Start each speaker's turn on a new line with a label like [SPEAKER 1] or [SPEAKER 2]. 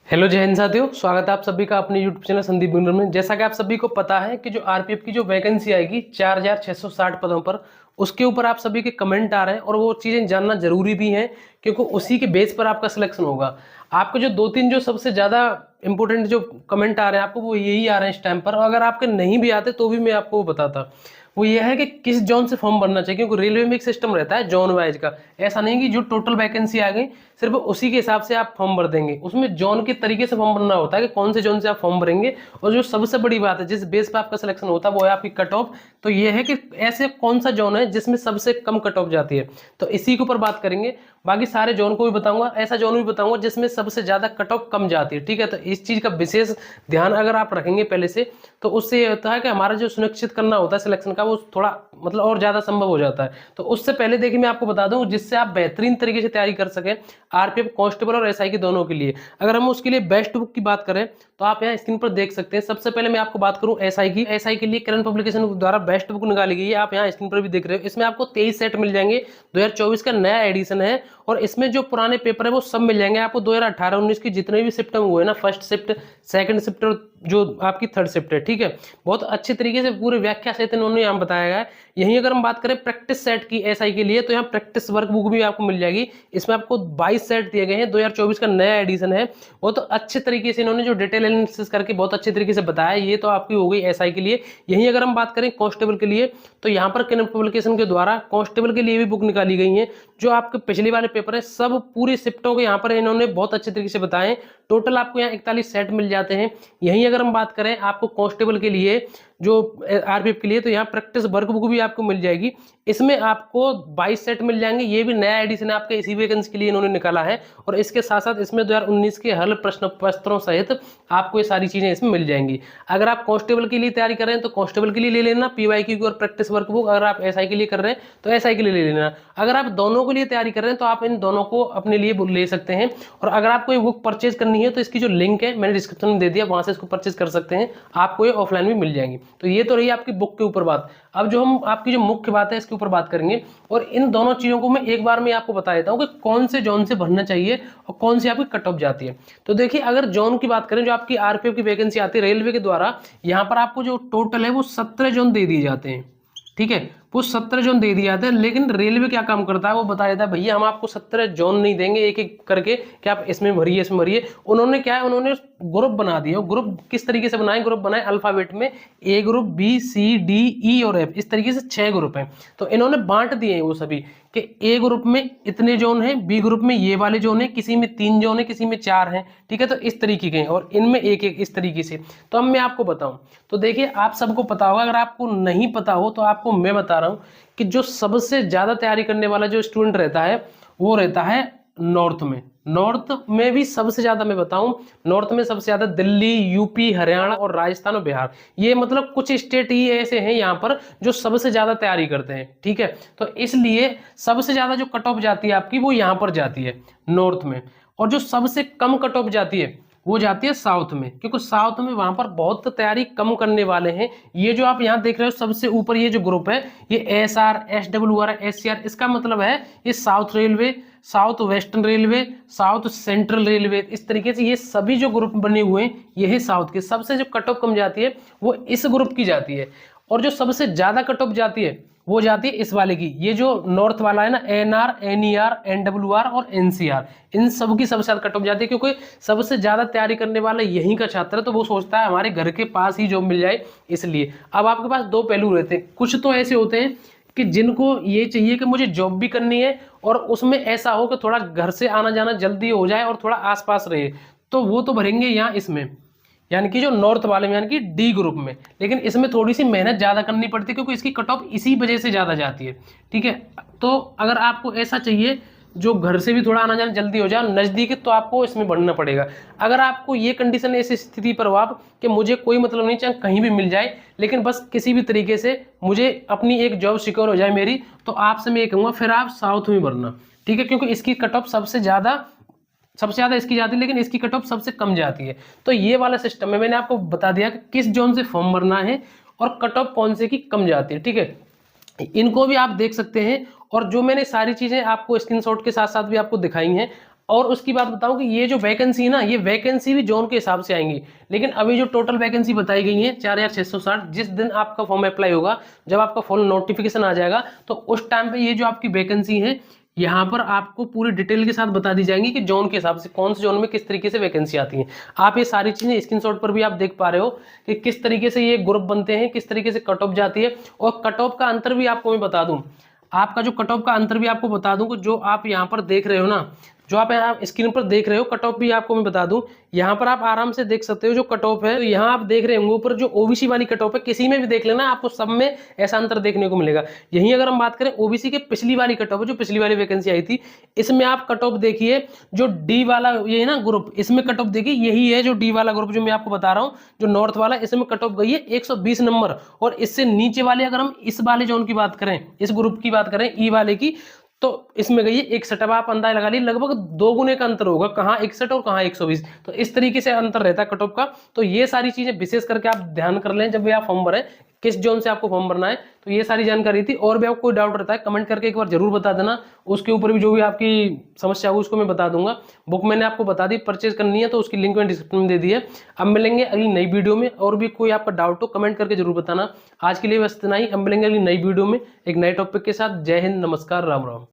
[SPEAKER 1] Hello जय हिंद साथियों, स्वागत है आप सभी का अपने यूट्यूब चैनल संदीप बिंदर में। जैसा कि आप सभी को पता है कि जो आरपीएफ की जो वैकेंसी आएगी 4660 पदों पर, उसके ऊपर आप सभी के कमेंट आ रहे हैं और वो चीज़ें जानना जरूरी भी है क्योंकि उसी के बेस पर आपका सिलेक्शन होगा। आपके जो दो तीन जो सबसे ज़्यादा इंपॉर्टेंट जो कमेंट आ रहे हैं आपको, वो यही आ रहे हैं इस टाइम पर। और अगर आपके नहीं भी आते तो भी मैं आपको वो बताता। वो ये है कि किस जोन से फॉर्म भरना चाहिए, क्योंकि रेलवे में एक सिस्टम रहता है जोन वाइज का। ऐसा नहीं कि जो टोटल वैकेंसी आ गई सिर्फ उसी के हिसाब से आप फॉर्म भर देंगे। उसमें जोन के तरीके से फॉर्म भरना होता है कि कौन से जोन से आप फॉर्म भरेंगे। और जो सबसे बड़ी बात है जिस बेस पे आपका सिलेक्शन होता है वो है आपकी कट ऑफ। तो ये है कि ऐसे कौन सा जोन है जिसमें सबसे कम कट ऑफ जाती है, तो इसी के ऊपर बात करेंगे। बाकी सारे जोन को भी बताऊंगा, ऐसा जोन भी बताऊंगा जिसमें सबसे ज्यादा कट ऑफ कम जाती है। ठीक है, तो इस चीज का विशेष ध्यान अगर आप रखेंगे पहले से, तो उससे ये होता है कि हमारा जो सुनिश्चित करना होता है सिलेक्शन का, वो थोड़ा मतलब और ज्यादा संभव हो जाता है। तो उससे पहले देखिए मैं आपको बता दूं जिससे आप बेहतरीन तरीके से तैयारी कर सकें आरपीएफ कांस्टेबल और एसआई की दोनों के लिए। अगर हम उसके लिए बेस्ट बुक की बात करें तो आप यहाँ स्क्रीन पर देख सकते हैं। सबसे पहले मैं आपको बात करूं एसआई की। एसआई के लिए करंट पब्लिकेशन द्वारा बेस्ट बुक निकाली गई है, आप यहाँ स्क्रीन पर भी देख रहे हो। इसमें आपको 23 सेट मिल जाएंगे, 2024 का नया एडिशन है। और इसमें जो पुराने पेपर है वो सब मिल जाएंगे आपको। 2018-19 की जितने भी शिफ्ट हुए ना, फर्स्ट शिफ्ट, सेकंड शिफ्ट और जो आपकी थर्ड शिफ्ट है, ठीक है, बहुत अच्छे तरीके से पूरे व्याख्या सहित इन्होंने यहाँ बताया गया है। यहीं अगर हम बात करें प्रैक्टिस सेट की एसआई के लिए, तो यहाँ प्रैक्टिस वर्क बुक भी आपको मिल जाएगी। इसमें आपको 22 सेट दिए गए हैं, 2024 का नया एडिशन है। बहुत अच्छे तरीके से इन्होंने जो डिटेल एनालिसिस करके बहुत अच्छे तरीके से बताया। ये तो आपकी हो गई एसआई के लिए। यहीं अगर हम बात करें कांस्टेबल के लिए, तो यहाँ पर किरण पब्लिकेशन के द्वारा कांस्टेबल के लिए भी बुक निकाली गई है। जो आपके पिछले वाले पेपर है सब पूरी शिफ्टों के यहाँ पर इन्होंने बहुत अच्छे तरीके से बताए। टोटल आपको यहाँ 41 सेट मिल जाते हैं। यहीं अगर हम बात करें आपको कांस्टेबल के लिए, जो आरपीएफ के लिए, तो यहाँ प्रैक्टिस वर्क बुक भी आपको मिल जाएगी। इसमें आपको 22 सेट मिल जाएंगे। ये भी नया एडिशन है आपके इसी वैकेंसी के लिए इन्होंने निकाला है। और इसके साथ साथ इसमें 2019 के हल प्रश्न पत्रों सहित आपको ये सारी चीजें इसमें मिल जाएंगी। अगर आप कांस्टेबल के लिए तैयारी कर रहे हैं तो कांस्टेबल के लिए ले लेना पीवाईक्यू और प्रैक्टिस वर्क बुक। अगर आप एसआई के लिए कर रहे हैं तो एसआई के लिए ले लेना। अगर आप दोनों के लिए तैयारी कर रहे हैं तो आप इन दोनों को अपने लिए ले सकते हैं। और अगर आपको ये बुक परचेज करनी है तो इसकी जो लिंक है मैंने डिस्क्रिप्शन में दे दिया, वहां से इसको परचेज कर सकते हैं। आपको ये ऑफलाइन भी मिल जाएंगी। तो ये तो रही आपकी बुक के ऊपर बात। अब जो हम आपकी जो मुख्य बात है इसके ऊपर बात करेंगे। और इन दोनों चीजों को मैं एक बार में आपको बता देता हूं कि कौन से जोन से भरना चाहिए और कौन सी आपकी कट ऑफ जाती है। तो देखिए अगर जोन की बात करें, जो आपकी आरपीएफ की वैकेंसी आती है रेलवे के द्वारा, यहाँ पर आपको जो टोटल है वो 17 जोन दे दिए जाते हैं। ठीक है, वो 17 जोन दे दिए जाते हैं। लेकिन रेलवे क्या काम करता है, वो बता देता है भैया हम आपको 17 जोन नहीं देंगे एक एक करके कि आप इसमें भरिए इसमें भरिए। उन्होंने क्या है, उन्होंने ग्रुप बना दिए। ग्रुप किस तरीके से बनाए, ग्रुप बनाए अल्फाबेट में, ए ग्रुप, बी, सी, डी, ई और एफ, इस तरीके से 6 ग्रुप हैं। तो इन्होंने बांट दिए हैं वो सभी कि ए ग्रुप में इतने जोन हैं, बी ग्रुप में ये वाले जोन है, किसी में 3 जोन है, किसी में 4 हैं। ठीक है, तो इस तरीके के हैं और इनमें एक एक इस तरीके से। तो अब मैं आपको बताऊं, तो देखिए आप सबको पता होगा, अगर आपको नहीं पता हो तो आपको मैं बता रहा हूं कि जो सबसे ज्यादा तैयारी करने वाला जो स्टूडेंट रहता है वो रहता है नॉर्थ में। नॉर्थ में भी सबसे ज्यादा मैं बताऊं, नॉर्थ में सबसे ज्यादा दिल्ली, यूपी, हरियाणा और राजस्थान और बिहार, ये मतलब कुछ स्टेट ही ऐसे हैं यहाँ पर जो सबसे ज्यादा तैयारी करते हैं। ठीक है, तो इसलिए सबसे ज्यादा जो कट ऑफ जाती है आपकी वो यहाँ पर जाती है नॉर्थ में। और जो सबसे कम कट ऑफ जाती है वो जाती है साउथ में, क्योंकि साउथ में वहां पर बहुत तैयारी कम करने वाले हैं। ये जो आप यहाँ देख रहे हो सबसे ऊपर ये जो ग्रुप है, ये एसआर, एसडब्ल्यूआर, एससीआर, इसका मतलब है ये south railway, south western railway, south central railway, इस तरीके से ये सभी जो ग्रुप बने हुए हैं ये है साउथ के। सबसे जो कट ऑफ कम जाती है वो इस ग्रुप की जाती है। और जो सबसे ज्यादा कट ऑफ जाती है वो जाती है इस वाले की, ये जो नॉर्थ वाला है ना, एनआर, एनईआर, एनडब्ल्यूआर और एनसीआर, इन सब की सबसे ज्यादा कट ऑफ जाती है। क्योंकि सबसे ज्यादा तैयारी करने वाला यहीं का छात्र है, तो वो सोचता है हमारे घर के पास ही जॉब मिल जाए, इसलिए। अब आपके पास दो पहलू रहते हैं। कुछ तो ऐसे होते हैं कि जिनको ये चाहिए कि मुझे जॉब भी करनी है और उसमें ऐसा हो कि थोड़ा घर से आना जाना जल्दी हो जाए और थोड़ा आसपास रहे, तो वो तो भरेंगे यहाँ इसमें, यानी कि जो नॉर्थ वाले में, यानी कि डी ग्रुप में। लेकिन इसमें थोड़ी सी मेहनत ज्यादा करनी पड़ती है क्योंकि इसकी कट ऑफ इसी वजह से ज्यादा जाती है। ठीक है, तो अगर आपको ऐसा चाहिए जो घर से भी थोड़ा आना जाना जल्दी हो जाए, नजदीक है, तो आपको इसमें बढ़ना पड़ेगा। अगर आपको ये कंडीशन, ऐसी स्थिति पर हो आप कि मुझे कोई मतलब नहीं, चाहे कहीं भी मिल जाए, लेकिन बस किसी भी तरीके से मुझे अपनी एक जॉब सिक्योर हो जाए मेरी, तो आपसे मैं ये कहूँगा फिर आप साउथ में भरना। ठीक है, क्योंकि इसकी कट ऑफ सबसे ज्यादा इसकी जाती है, लेकिन इसकी कट ऑफ सबसे कम जाती है। तो ये वाला सिस्टम है, मैंने आपको बता दिया कि किस जोन से फॉर्म भरना है और कट ऑफ कौन से की कम जाती है। ठीक है, इनको भी आप देख सकते हैं। और जो मैंने सारी चीजें आपको स्क्रीनशॉट के साथ साथ भी आपको दिखाई हैं, और उसकी बात बताऊं कि ये जो वैकेंसी है ना, ये वैकेंसी भी जोन के हिसाब से आएंगी, लेकिन अभी जो टोटल वैकेंसी बताई गई है 4660, जिस दिन आपका फॉर्म अप्लाई होगा, जब आपका फॉर्म नोटिफिकेशन आ जाएगा, तो उस टाइम पे ये जो आपकी वैकेंसी है यहाँ पर आपको पूरी डिटेल के साथ बता दी जाएंगी कि जोन के हिसाब से कौन से जोन में किस तरीके से वैकेंसी आती है। आप ये सारी चीजें स्क्रीनशॉट पर भी आप देख पा रहे हो कि किस तरीके से ये ग्रुप बनते हैं, किस तरीके से कट ऑफ जाती है। और कट ऑफ का अंतर भी आपको मैं बता दूं, आपका जो कट ऑफ का अंतर भी आपको बता दूं कि जो आप यहाँ पर देख रहे हो ना, जो आप यहाँ स्क्रीन पर देख रहे हो, कट ऑफ भी आपको मैं बता दूं, यहाँ पर आप आराम से देख सकते हो जो कट ऑफ है। तो यहाँ आप देख रहे होंगे ऊपर जो ओबीसी वाली कट ऑफ है, किसी में भी देख लेना, आपको सब में ऐसा अंतर देखने को मिलेगा। यहीं अगर हम बात करें ओबीसी के पिछली वाली कट ऑफ है, जो पिछली वाली वैकेंसी आई थी, इसमें आप कट ऑफ देखिए, जो डी वाला ये है ना ग्रुप, इसमें कट ऑफ देखिए, यही है जो डी वाला ग्रुप जो मैं आपको बता रहा हूँ, जो नॉर्थ वाला, इसमें कट ऑफ गई है 120 नंबर। और इससे नीचे वाले अगर हम इस वाले जोन की बात करें, इस ग्रुप की बात करें, ई वाले की, तो इसमें गई है 61। अब आप अंदाजा लगा लीजिए लगभग 2 गुने का अंतर होगा, कहाँ 61 और कहाँ 120। तो इस तरीके से अंतर रहता है कट ऑफ का। तो ये सारी चीजें विशेष करके आप ध्यान कर लें जब भी आप फॉर्म भरें, किस जोन से आपको फॉर्म भरना है। तो ये सारी जानकारी थी। और भी आपको कोई डाउट रहता है कमेंट करके एक बार जरूर बता देना, उसके ऊपर भी जो भी आपकी समस्या हो उसको मैं बता दूंगा। बुक मैंने आपको बता दी, परचेज करनी है तो उसकी लिंक मैंने डिस्क्रिप्शन में दे दी है। अब मिलेंगे अगली नई वीडियो में, और भी कोई आपका डाउट हो कमेंट करके जरूर बताना। आज के लिए बस इतना ही, अब मिलेंगे अगली नई वीडियो में एक नए टॉपिक के साथ। जय हिंद, नमस्कार, राम राम।